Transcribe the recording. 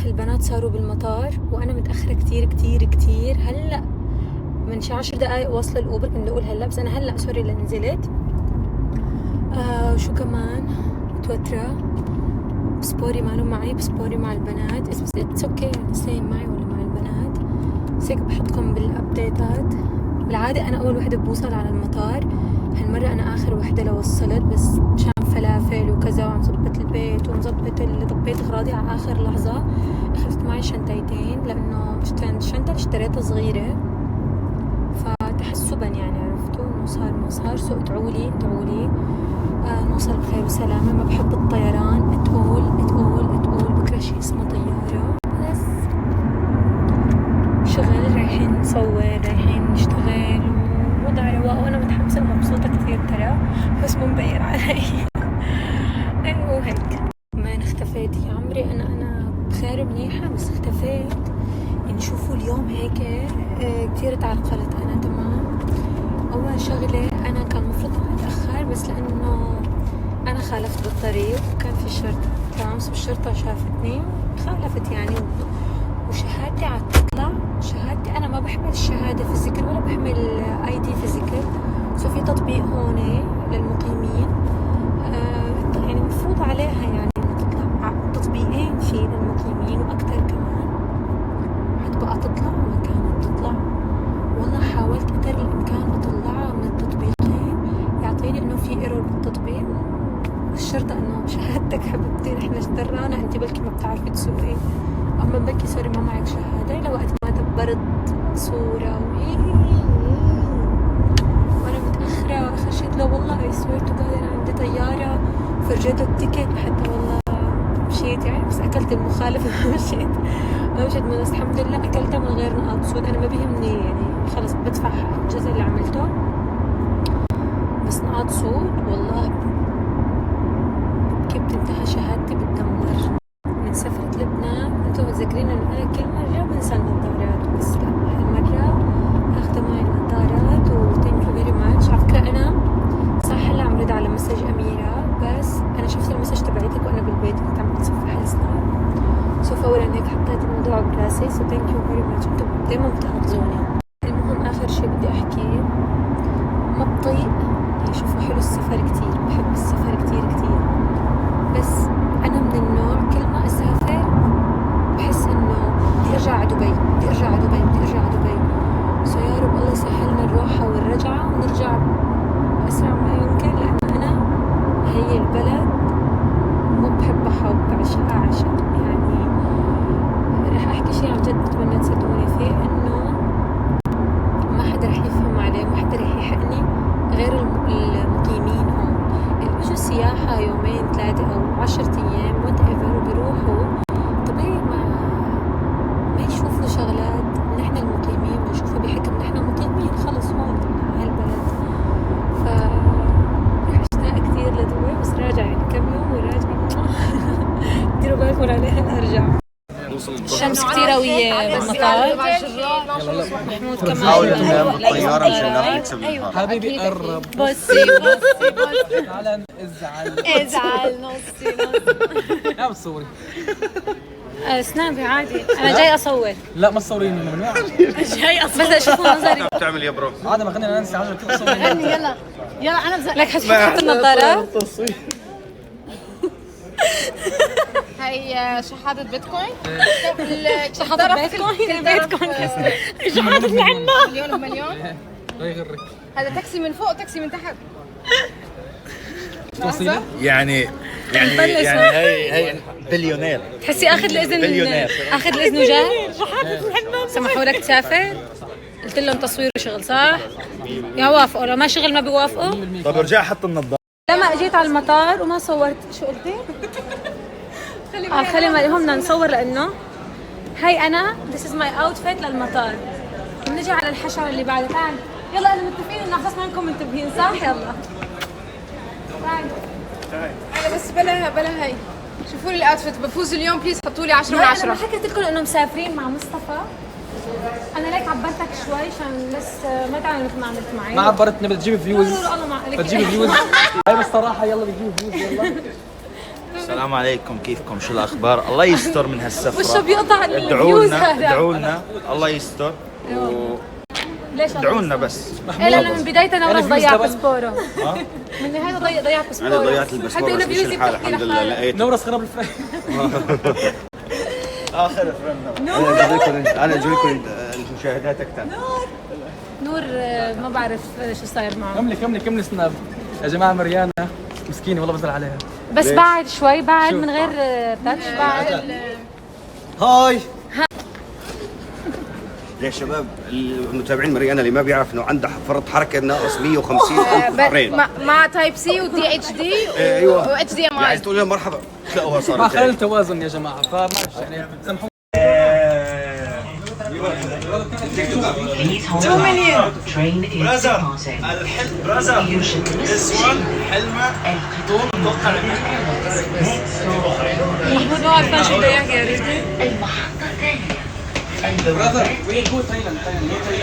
البنات صاروا بالمطار وأنا متأخرة كتير كتير كتير. هلأ من شي 10 دقايق واصلة الأوبر، كنت أقول هلأ بس أنا هلأ سوري اللي نزلت. شو كمان متوترة. باسبوري مانو معي، باسبوري مع البنات. اتس اوكي يعني سيم معي ولا مع البنات، بس هيك بحطكم بالابديتات. بالعادة أنا أول وحدة بوصل على المطار، هالمرة أنا آخر وحدة لو وصلت، بس مشان فلافل وكذا وعم ظبط البيت ومظبط ضبيت أغراضي على آخر لحظة. أخذت معي شنطتين لأنه الشنطة اللي اشتريتها صغيرة، فتحسبا يعني عرفتوا إنه صار ما صار. سو ادعولي نوصل بخير وسلامة. ما بحب الطيران، تقول بكرة شي اسمه طيارة. بس شغل، رايحين نصور، رايحين نشتغل، ووضع رواق، وانا متحمسة ومبسوطة كثير ترى، بس مو مبين علي. ايوه هيك. ما اختفيت يا عمري، انا بخير منيحة بس اختفيت. يعني شوفوا اليوم هيك كثير تعرقلت انا. تمام، اول شغلة انا كان المفروض اتأخر، بس لانه انا خالفت بالطريق وكان في شرطة. تمام، الشرطة شافتني خالفت يعني، وشهادتي عاد تطلع. شهادتي انا ما بحمل الشهادة فيزيكال ولا بحمل اي دي فيزيكال. سو في تطبيق هون للمقيمين، يعني مفروض عليها يعني تطلع تطبيقين في للمقيمين واكثر كمان. حتبقى تطلع ما كانت تطلع. والله حاولت قدر الامكان اطلعها من التطبيقين، يعطيني انه في ايرور بالتطبيق. الشرطة انه شهادتك حبيبتي نحن اشترانا، انت بلكي ما بتعرفي تسوقي، اما بلكي سوري ما معك شهادة. لو وقت ما دبرت صورة وانا متأخرة، واخر شي له والله اي سوير تو جاد انا عندي طيارة، فرجيته التيكت حتى والله مشيت يعني، بس اكلت المخالفة. مشيت من الحمد لله اكلتها من غير نقاط سود. انا ما بيهمني يعني، خلص بدفع الجزء اللي عملته، بس نقاط سود والله كيف بتنتهى شهادتي بالدمار. من سفرة لبنان انتم متذكرين انه انا كل مرة بنسى النظارات، بس لا هالمرة اخذ معي النظارات. وثانك يو فيري ماتش. على فكرة انا صح هلا عم رد على مسج اميرة، بس انا شفت المسج تبعتك وانا بالبيت كنت عم بتصفح السناب، سو فورا هيك حطيت الموضوع براسي. سو ثانك يو فيري ماتش، انتم دايما بتنقذوني. المهم اخر شي بدي احكيه، ما بطيق يعني. شوفوا حلو السفر كتير، بحب السفر كتير كتير، بس أنا من النوع كل ما أسافر بحس إنه بدي أرجع على دبي. سو يا رب الله يسهلنا الروحة والرجعة ونرجع أسرع ما يمكن، لأن أنا هي البلد مو بحبها وبعشقها يعني. رح أحكي شي عن جد بتمنى تصدقوني فيه، إنه ما حدا رح يفهم عليه، ما حدا رح يحقني غير المقيمين هون اللي بيجوا سياحة يومين 3 أو 10 أيام whatever وبيروحوا. طبيعي ما يشوفوا شغلات نحن المقيمين بنشوفها بحكم نحن مقيمين خلص هون على هالبلد. رح اشتاق كثير لدبي، بس راجع يعني كم يوم وراجع. ديروا بالكم عليها ارجع. الشمس كتير قوية بالمطار. محمود كمان حاول تنام الطيارة مشان لا تكسب النهار. حبيبي قرب. بصي تعال ازعل نصي. لا بتصوري. سنابي عادي، انا جاي اصور. لا ما تصوريني ممنوع. جاي اصور بس اشوفوا نظري. بتعمل يا برو؟ عادة ما خلينا ننسى 10 كيف تصوري. يلا انا بزق لك حتحط النظارة. هي شحادة بيتكوين. شحطت بيتكوين شحطت العنا مليون بمليون. لا يغرك. هذا تاكسي من فوق تاكسي من تحت. توصيلة؟ يعني هي بليونير. تحسي اخذ الاذن وجاي. سمحوا لك تسافر؟ قلت لهم تصوير وشغل صح؟ يا وافقوا، لو ما شغل ما بيوافقوا. طب ارجع حط النظارة. لما اجيت على المطار وما صورت شو قلتي؟ خلي ما هم بدنا نصور، لانه هاي انا this is my outfit للمطار. بنجي على الحشرة اللي بعدها. تعال يلا، انا متفقين انه احساس ما انكم منتبهين صح؟ يلا تعال. انا بس بلا هاي. شوفوا لي الاوتفيت، بفوز اليوم بليز حطوا لي 10 من انا 10. ما حكيت لكم انه مسافرين مع مصطفى. انا ليك عبرتك شوي عشان بس ما تعمل مثل ما عملت معي. ما عبرتني، بدها تجيب فيوز. الله ما عليك. بتجيب فيوز. هاي بالصراحة يلا بتجيب فيوز. يلا السلام عليكم، كيفكم؟ شو الاخبار؟ الله يستر من هالسفره. وشه بيقطع ادعوا الفيوز لنا هذا. ادعوا لنا الله يستر. ليش ادعوا لنا بس. إيه لأنه من بداية أنا فيوز ضيع دبل. باسبوره. من نهاية ضيع باسبوره. انا ضيعت الباسبور حتى بس أنا مش فيوزي الحال بتحكي الحمد لله لحالها. لقيته. نورس خرب الفريم. اخر فرن. انا اجيب لكم المشاهدات اكثر. نور ما بعرف شو صاير معه. كملي سناب يا جماعه. مريانة مسكينه والله بزعل عليها. بس بعد شوي بعد من غير تاتش بعد. هاي يا شباب المتابعين مريانا اللي ما بيعرف انه عندها فرط حركه ناقص 150 الف فريم. مع تايب سي ودي اتش دي ايوه واتش دي ام اي. عايز تقول لها مرحبا تلاقوها مع صارت خلل التوازن يا جماعه، فما بعرف يعني سامحوني. Please hold on. The train is departing. You should listen محمود ما عرفان شو بده يحكي يا ريتي. المحطة الثانية. البوابات